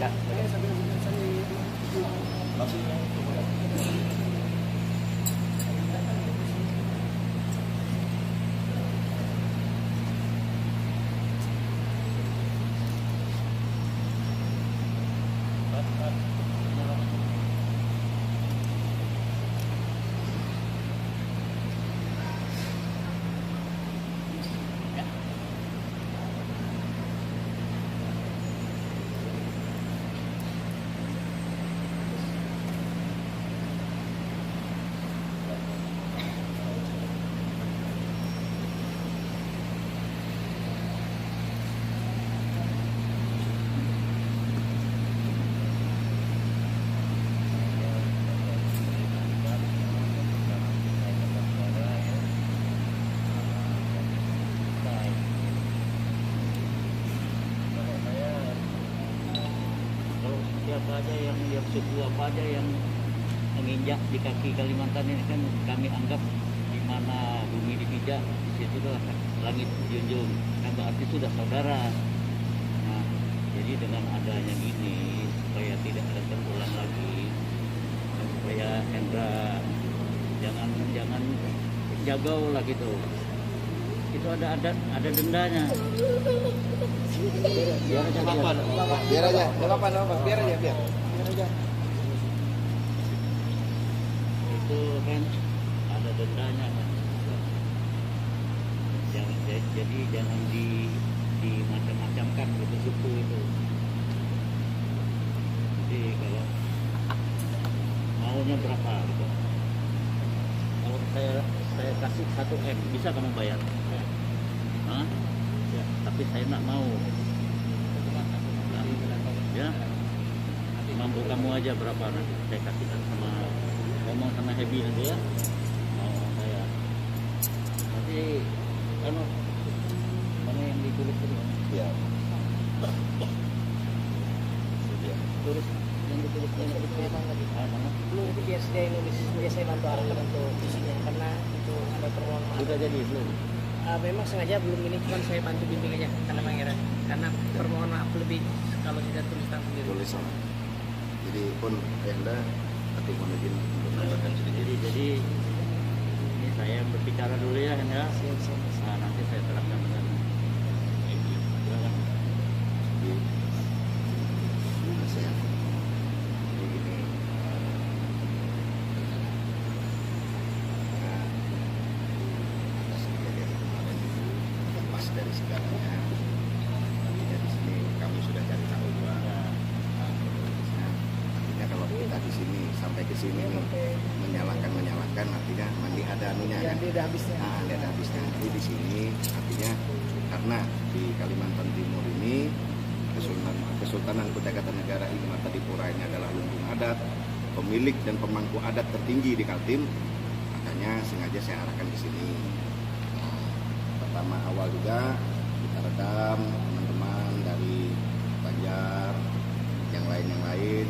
dekat. Apa aja yang suku apa aja yang menginjak di kaki Kalimantan ini kan kami anggap di mana bumi dipijak di situ adalah langit dijunjung, kan berarti sudah saudara. Nah, jadi dengan adanya gini supaya tidak ada terulang lagi, dan supaya Hendra jangan jagau lah gitu. Itu ada dendanya. Biar aja. Itu kan ada dendanya kan. Jadi jangan di macam-macamkan gitu suku itu. Jadi kalau maunya berapa gitu. Kalau saya kasih 1 M, bisa kamu bayar? Hah? Ya, tapi saya nggak mau. Ya, mampu kamu aja berapa nanti saya kasihkan sama ngomong sama Hebi nanti ya. Mau saya. Nanti kan mana yang ditulis tadi? Ya. Tulis yang ditulis tadi. Mana? Belum, itu biasa dia nulis, biasa saya bantu arahkan untuk isinya karena itu ada permohonan. Sudah jadi belum? Memang sengaja belum ini, cuma saya bantu bimbing aja karena pangeran, karena permohonan maaf lebih kalau tidak tulis tangan sendiri. Tulisan. Jadi pun Anda atau mohon izin untuk menambahkan sedikit. Jadi ini saya berbicara dulu ya Hendra. Siap. Nah, nanti saya terangkan dengan Hebi. Silakan. Jadi gini, atas kejadian kemarin itu lepas dari segalanya. Artinya di sini kami sudah cari tahu juga kronologisnya. Artinya kalau kita di sini sampai ke sini nih menyalahkan, artinya mandi ada anunya kan? Dia ada habisnya. Nah, dia ada habisnya. Jadi di sini artinya karena di Kalimantan Timur ini Kesultanan Kutai Kartanegara Ing Martadipura ini adalah lumbung adat, pemilik dan pemangku adat tertinggi di Kaltim, makanya sengaja saya arahkan ke sini. Nah, pertama awal juga kita redam teman-teman dari Banjar, yang lain.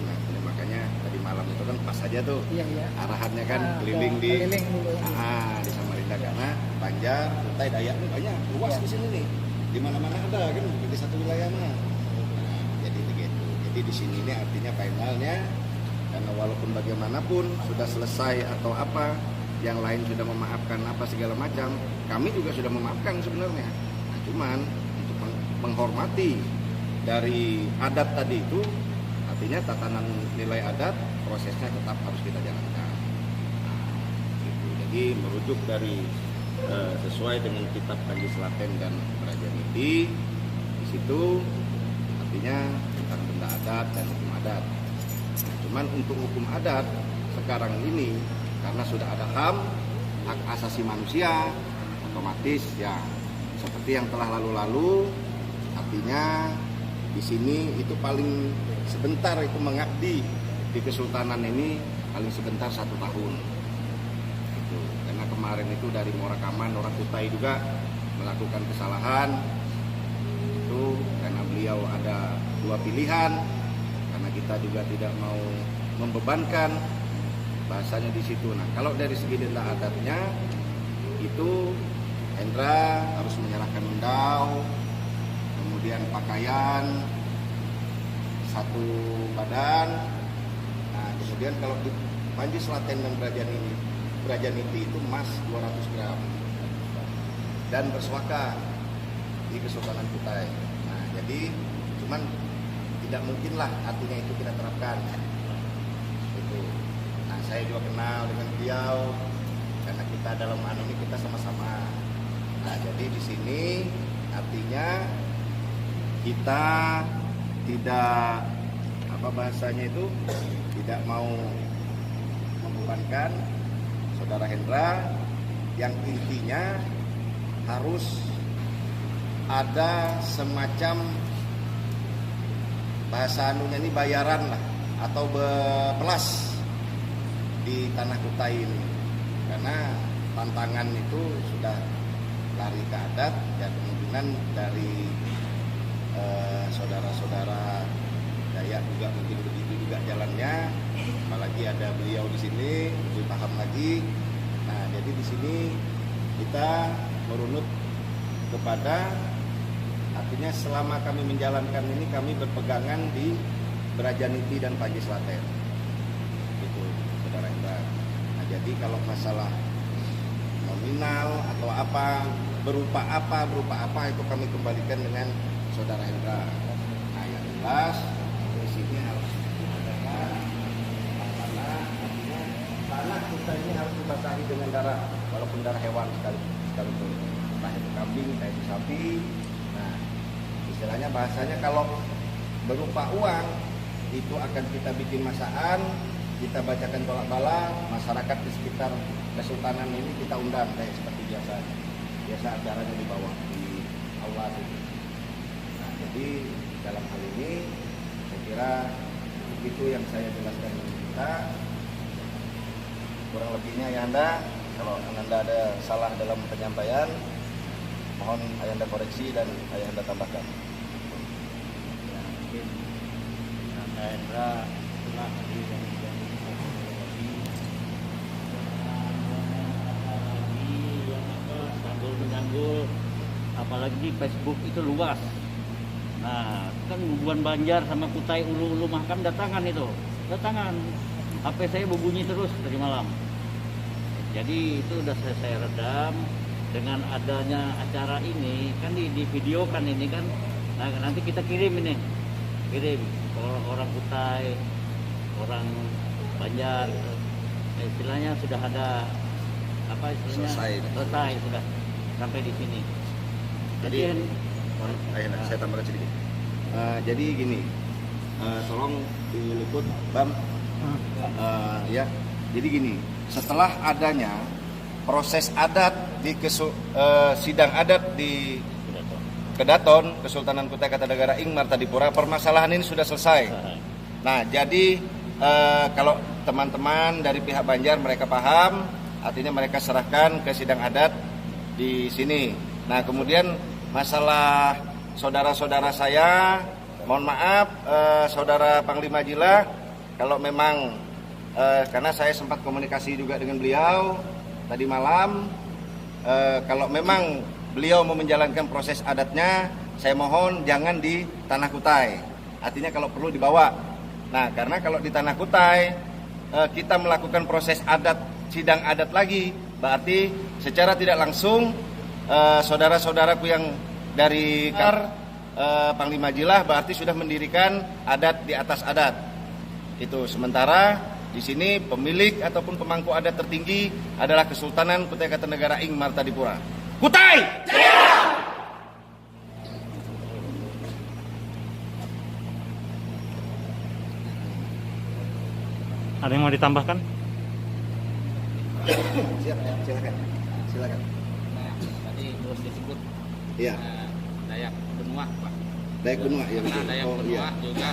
Nah, ini makanya tadi malam itu kan pas aja tuh Iya. arahannya kan keliling di dulu. di Samarinda karena Banjar, Kutai, Dayak ini banyak luas di sini nih, di mana-mana ada kan di satu wilayah mana. Jadi begitu. Jadi di sini ini artinya finalnya, karena walaupun bagaimanapun sudah selesai atau apa, yang lain sudah memaafkan apa segala macam, kami juga sudah memaafkan sebenarnya. Nah, cuman untuk menghormati dari adat tadi itu, artinya tatanan nilai adat prosesnya tetap harus kita jalankan. Nah, gitu. Jadi merujuk dari sesuai dengan kitab Kanji Selaten dan Praja Niti, di situ artinya tentang benda adat dan hukum adat. Nah, cuman untuk hukum adat sekarang ini karena sudah ada HAM, hak asasi manusia, otomatis ya seperti yang telah lalu-lalu, artinya di sini itu paling sebentar itu mengabdi di Kesultanan ini paling sebentar 1 tahun. Itu karena kemarin itu dari Morakaman, orang Kutai juga melakukan kesalahan. Itu karena beliau ada 2 pilihan, karena kita juga tidak mau membebankan bahasanya di situ. Nah, kalau dari segi denda adatnya itu Hendra harus menyerahkan undau, kemudian pakaian satu badan. Nah, kemudian kalau di Panji Slaten dan Brajaniti itu emas 200 gram dan bersuaka di Kesultanan Kutai. Nah, jadi cuman tidak mungkinlah artinya itu kita terapkan. Itu. Nah, saya juga kenal dengan beliau karena kita dalam ini kita sama-sama. Nah, jadi di sini artinya kita tidak bahasanya itu tidak mau membebankan Saudara Hendra, yang intinya harus ada semacam bahasa anunya ini bayaran lah atau pelas di tanah Kutai ini, karena tantangan itu sudah lari ke adat dan kemungkinan dari saudara-saudara Dayak juga mungkin begitu juga jalannya, apalagi ada beliau di sini lebih paham lagi. Nah, jadi di sini kita merunut kepada artinya selama kami menjalankan ini kami berpegangan di Brajaniti dan Panji Slaten. Itu Saudara Hendra. Nah, jadi kalau masalah nominal atau apa berupa apa itu kami kembalikan dengan Saudara Hendra. Nah, yang jelas di sini harus diadakan tanah kita ini harus dibasahi dengan darah, walaupun darah hewan sekalipun, entah itu kambing, entah itu sapi. Nah, istilahnya bahasanya kalau berupa uang itu akan kita bikin masaan, kita bacakan tolak bala, masyarakat di sekitar Kesultanan ini kita undang kayak seperti biasa acaranya di bawah di aula itu. Nah, jadi dalam hal ini saya kira itu yang saya jelaskan kepada kita. Kurang lebihnya Ayahanda, kalau Ayahanda ada salah dalam penyampaian, mohon Ayahanda koreksi dan Ayahanda tambahkan. Ya, mungkin Saudara Hendra telah sanggul-sanggul, apalagi di Facebook itu luas. Nah, kan hubungan Banjar sama Kutai ulu-ulu Mahkam datangan. HP saya berbunyi terus dari malam. Jadi itu udah saya redam. Dengan adanya acara ini kan di videokan ini kan. Nah, nanti kita kirim orang Kutai, orang Banjar, istilahnya sudah ada selesai sudah sampai di sini. Jadi saya tambahkan sedikit. Jadi gini, tolong diliput Bam. Ya, jadi gini, setelah adanya proses adat di sidang adat di Kedaton, Kesultanan Kutai Kartanegara Ing Martadipura, permasalahan ini sudah selesai. Nah, jadi kalau teman-teman dari pihak Banjar mereka paham, artinya mereka serahkan ke sidang adat di sini. Nah, kemudian masalah saudara-saudara saya, mohon maaf, Saudara Panglima Jila, kalau memang karena saya sempat komunikasi juga dengan beliau tadi malam, kalau memang beliau mau menjalankan proses adatnya, saya mohon jangan di Tanah Kutai. Artinya kalau perlu dibawa. Nah, karena kalau di Tanah Kutai kita melakukan proses adat, sidang adat lagi, berarti secara tidak langsung saudara-saudaraku yang dari Panglima Jilah berarti sudah mendirikan adat di atas adat. Itu sementara di sini pemilik ataupun pemangku adat tertinggi adalah Kesultanan Kutai Kartanegara Ing Martadipura. Kutai Jaya! Ada yang mau ditambahkan? Silakan. Nah, tadi terus disebut Iya. Dayak Benua, Pak. Dayak Benua ya betul. Nah, Dayak Benua iya. juga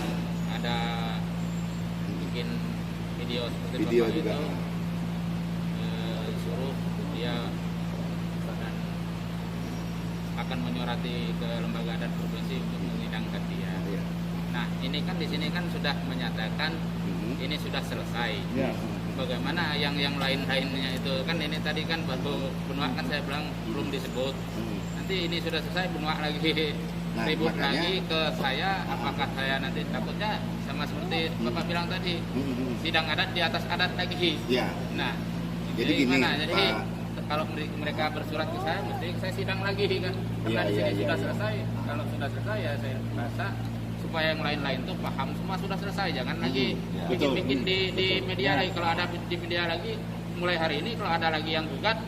ada bikin video seperti Video Bapak juga. itu, suruh dia akan menyurati ke lembaga adat provinsi untuk mengidangkan dia. Iya. Nah, ini kan di sini kan sudah menyatakan ini sudah selesai. Ya. Bagaimana yang lain-lainnya itu kan ini tadi kan baru Benua kan saya bilang belum disebut. Nanti ini sudah selesai Benua lagi Nah, ribut makanya- lagi ke saya, apakah saya nanti takutnya sama seperti Bapak bilang tadi, sidang adat di atas adat lagi. Ya. Nah, Jadi gini, Jadi Pak. kalau mereka bersurat ke saya, mesti saya sidang lagi kan. Karena Iya, di sini iya, sudah iya. selesai. Kalau sudah selesai ya saya rasa supaya yang lain-lain tuh paham semua sudah selesai. Jangan lagi ya. bikin-bikin di media lagi. Kalau ada di media lagi, mulai hari ini kalau ada lagi yang gugat,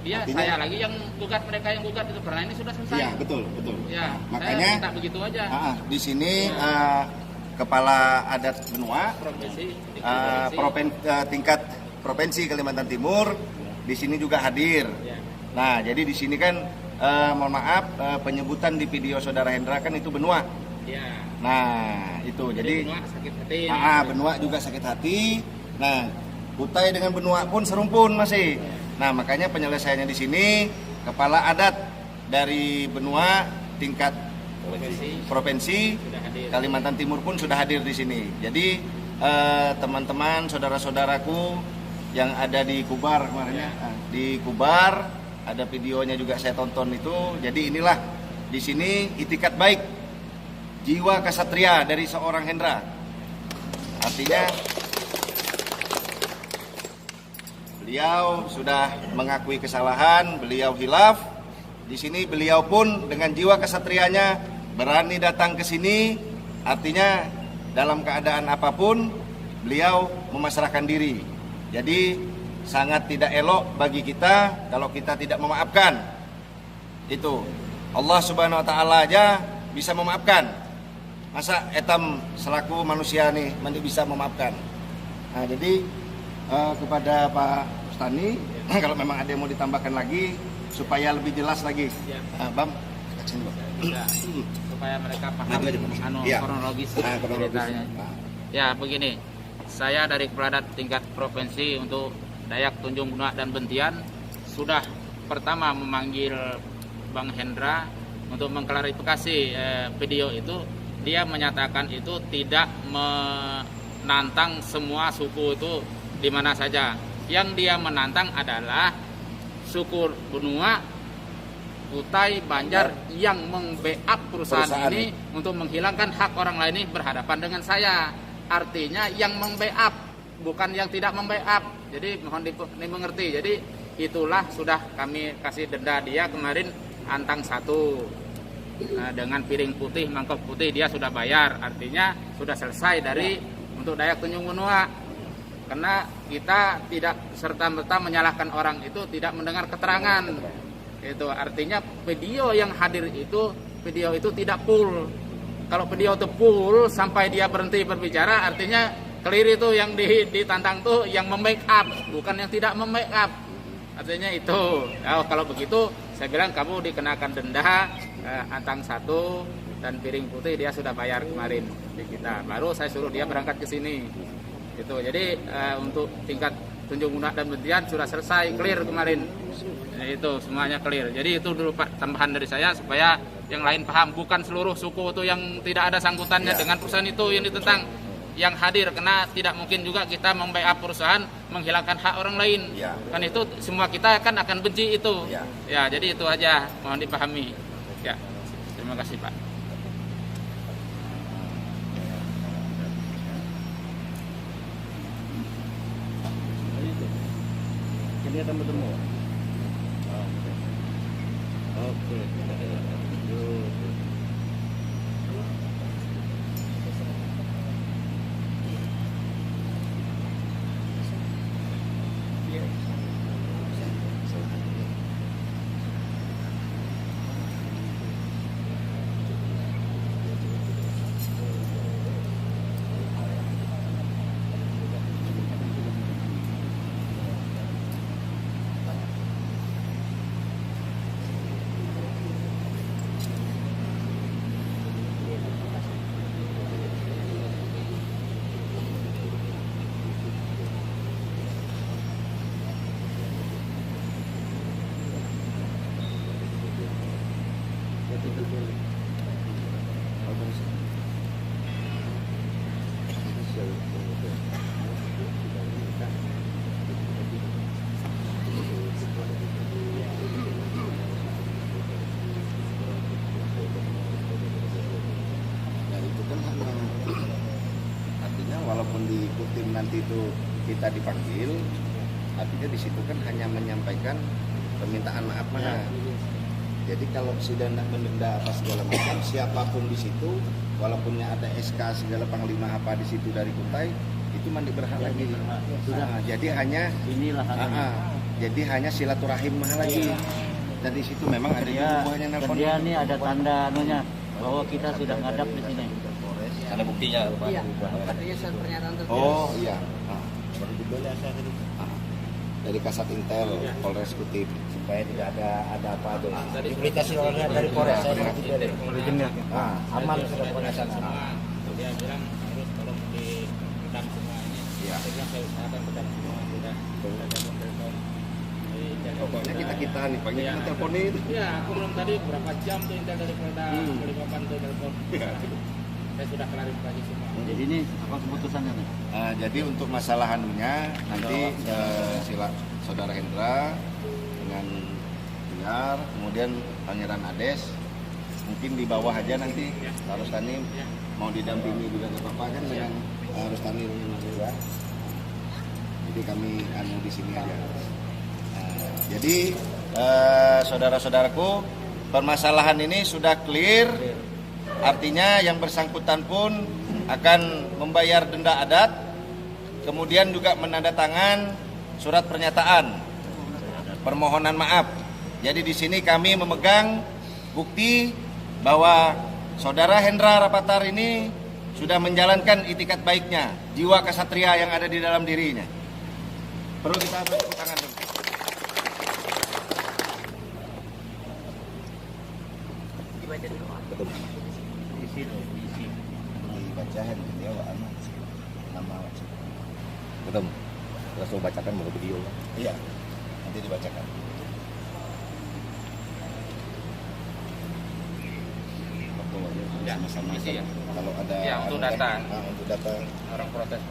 Artinya- saya lagi yang gugat, mereka yang gugat itu karena ini sudah selesai. Iya, betul. Ya, Makanya saya minta begitu aja. di sini kepala adat benua Provinsi, tingkat provinsi Kalimantan Timur di sini juga hadir. Ya. Nah, jadi di sini kan mohon maaf penyebutan di video saudara Hendra kan itu benua. Ya. Nah, itu jadi Benua sakit hati. benua juga sakit hati. Nah, Kutai dengan benua pun serumpun masih. Nah, makanya penyelesaiannya di sini kepala adat dari benua tingkat provinsi Sudah hadir. Kalimantan Timur pun sudah hadir di sini. Jadi teman-teman, saudara-saudaraku yang ada di Kubar kemarin ya. Di Kubar ada videonya juga saya tonton itu. Jadi inilah di sini itikat baik, jiwa kesatria dari seorang Hendra. Artinya beliau sudah mengakui kesalahan, beliau hilaf. Di sini beliau pun dengan jiwa kesatrianya berani datang ke sini. Artinya dalam keadaan apapun beliau memasrahkan diri. Jadi sangat tidak elok bagi kita kalau kita tidak memaafkan. Itu Allah Subhanahu wa taala aja bisa memaafkan. Masa etam selaku manusia nih mandi bisa memaafkan. Nah, jadi kepada Pak Ustani kalau memang ada yang mau ditambahkan lagi supaya lebih jelas lagi. Ya. Bam, sini, Bam. Ya, supaya mereka paham Maju aja, Bang. Iya. kronologis Kronologis. ceritanya. Ya, begini. Saya dari Kepala Adat tingkat provinsi untuk Dayak, Tunjung, Benua dan Bentian sudah pertama memanggil Bang Hendra untuk mengklarifikasi video itu. Dia menyatakan itu tidak menantang semua suku itu di mana saja. Yang dia menantang adalah suku Benua, Kutai, Banjar yang meng-backup perusahaan ini untuk menghilangkan hak orang lain ini berhadapan dengan saya. Artinya yang meng-backup, bukan yang tidak mem-backup. Jadi mohon dimengerti. Jadi itulah sudah kami kasih denda dia kemarin antang 1. Nah, dengan piring putih, mangkok putih dia sudah bayar. Artinya sudah selesai dari untuk Dayak Tunjung Benua. Karena kita tidak serta-merta menyalahkan orang itu tidak mendengar keterangan. Itu artinya video yang hadir itu video itu tidak full. Kalau video itu full sampai dia berhenti berbicara artinya clear itu yang ditantang tuh yang membackup, bukan yang tidak membackup. Artinya itu. Nah, kalau begitu saya bilang kamu dikenakan denda antang 1 dan piring putih dia sudah bayar kemarin di kita. Baru saya suruh dia berangkat ke sini. Itu. Jadi untuk tingkat Tunjung Benua dan Bentian sudah selesai clear kemarin. Jadi itu semuanya clear. Jadi itu dulu Pak tambahan dari saya supaya yang lain paham, bukan seluruh suku itu yang tidak ada sangkutannya dengan perusahaan itu yang ditentang yang hadir, karena tidak mungkin juga kita membackup perusahaan menghilangkan hak orang lain. Ya. Kan itu semua kita kan akan benci itu. Ya. Ya, jadi itu aja mohon dipahami. Ya. Terima kasih Pak. Kelihatan bertemu. Oke. Oke. kalaupun di Kutim nanti itu kita dipanggil, artinya di situ kan hanya menyampaikan permintaan maaf mana. Jadi kalau sudah nak mendenda apa segala macam, siapapun di situ, walaupunnya ada SK segala panglima apa di situ dari Kutai, itu mandi berhak lagi. Sudah. Jadi hanya inilah jadi hanya silaturahim lagi. Dan di situ memang ada buahnya nelpon. Dia nih ada tanda anunya bahwa kita sudah ngadap di sini. Ada buktinya. Iya, katanya saat pernyataan tertulis. Oh iya. Dari Kasat Intel Polres Kutim supaya tidak ada apa tuh. Komunikasi dari Polres. Aman sudah pengasahan semua. Dia bilang harus tolong diredam semuanya. Iya. Saya bilang saya usahakan redam semua sudah. Ada telepon. Pokoknya kita nih pagi kita teleponin itu. Iya, aku belum tadi berapa jam tuh Intel dari Polda Balikpapan tuh telepon. Saya sudah klarifikasi semua. Jadi ini apa keputusannya nih? Jadi untuk masalah anunya nanti sila Saudara Hendra dengan Biar, kemudian Pangeran Ades mungkin di bawah aja nanti Rustani mau didampingi juga nggak apa-apa kan dengan Rustani ya. Jadi kami di sini aja. Jadi saudara-saudaraku, permasalahan ini sudah clear. Artinya yang bersangkutan pun akan membayar denda adat, kemudian juga menandatangan surat pernyataan permohonan maaf. Jadi di sini kami memegang bukti bahwa Saudara Hendra Rapatar ini sudah menjalankan itikat baiknya, jiwa kesatria yang ada di dalam dirinya. Perlu kita bertepuk tangan dulu. Dibaca dulu. Dibacain dia nama betul. Terus lo bacakan mau video. Iya. Nanti dibacakan. Ya, sama-sama isi ya. Kalau ada Ya, untuk data. Untuk data Orang protes.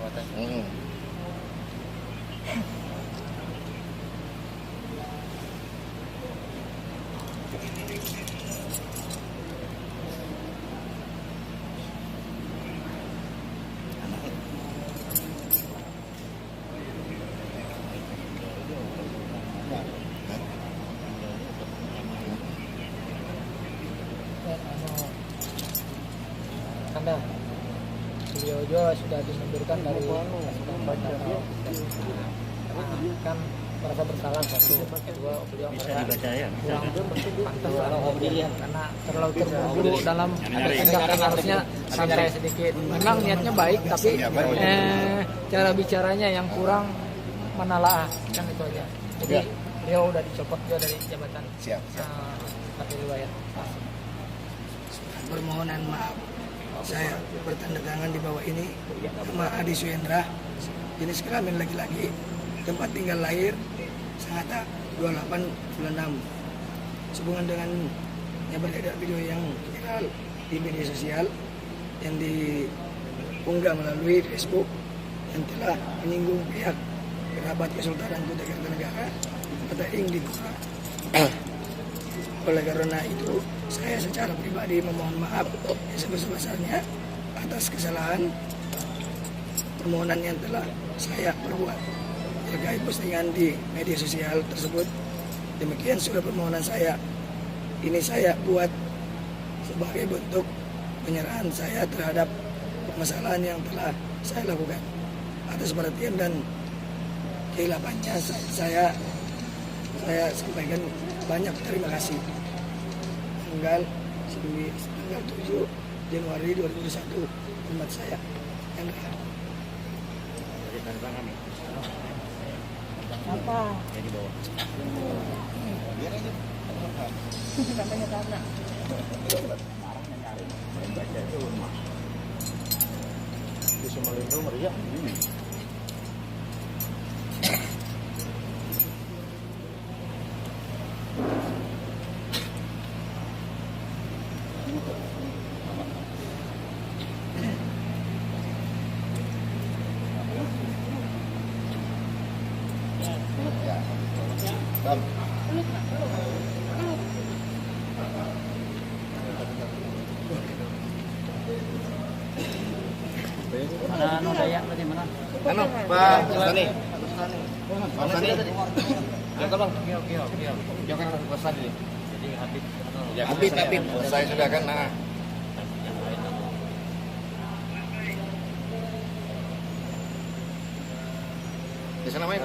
Karena beliau juga sudah dimundurkan dari kan merasa bersalah satu, kedua beliau Bisa merasa dibaca ya? pantas kalau dilihat karena terlalu terburu dalam tindakan harusnya santai sedikit. Memang niatnya baik tapi cara bicaranya yang kurang menalaah kan itu aja. Jadi beliau udah dicopot juga dari jabatan. Siap. Kapil Wilayah. Permohonan maaf. Saya bertanda tangan di bawah ini sama Adi Suhendra, jenis kelamin laki-laki, tempat tinggal lahir Sangatta 28 bulan 6. Sehubungan dengan yang beredar video yang viral di media sosial yang diunggah melalui Facebook yang telah menyinggung pihak kerabat Kesultanan Kutai Kartanegara kota Ingdipura. Oleh karena itu, saya secara pribadi memohon maaf yang sebesar-besarnya atas kesalahan permohonan yang telah saya perbuat terkait postingan di media sosial tersebut. Demikian surat permohonan saya. Ini saya buat sebagai bentuk penyerahan saya terhadap permasalahan yang telah saya lakukan. Atas perhatian dan kehilafannya saya sampaikan banyak terima kasih. Tanggal 7 Januari 2021 umat saya yang apa? Jadi bawah. Biar aja. Katanya tanah. Baca itu di Sumalindo meriah. Anu Dayak tadi mana? Anu, Pak Bustani. Pak Bustani. Jangan bang. Jangan Mas Sandi. Jadi Habib. Habib. Saya sudah kan. Nah. Di sana main.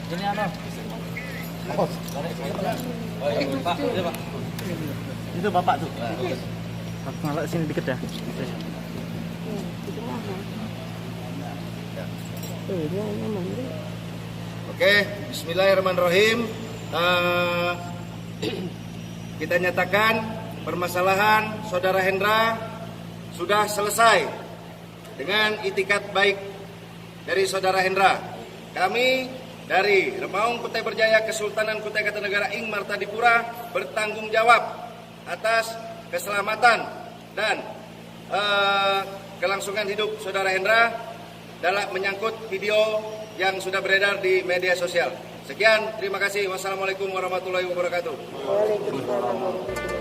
Ini anu. Pak, ini Pak. Itu bapak tuh. Malah sini dikit ya. Oke, bismillahirrahmanirrahim. Kita nyatakan permasalahan Saudara Hendra sudah selesai dengan itikat baik dari Saudara Hendra. Kami dari Remaung Kutai Berjaya Kesultanan Kutai Kartanegara Ing Martadipura bertanggung jawab atas keselamatan dan kelangsungan hidup Saudara Hendra dalam menyangkut video yang sudah beredar di media sosial. Sekian, terima kasih. Wassalamualaikum warahmatullahi wabarakatuh. Waalaikumsalam warahmatullahi wabarakatuh.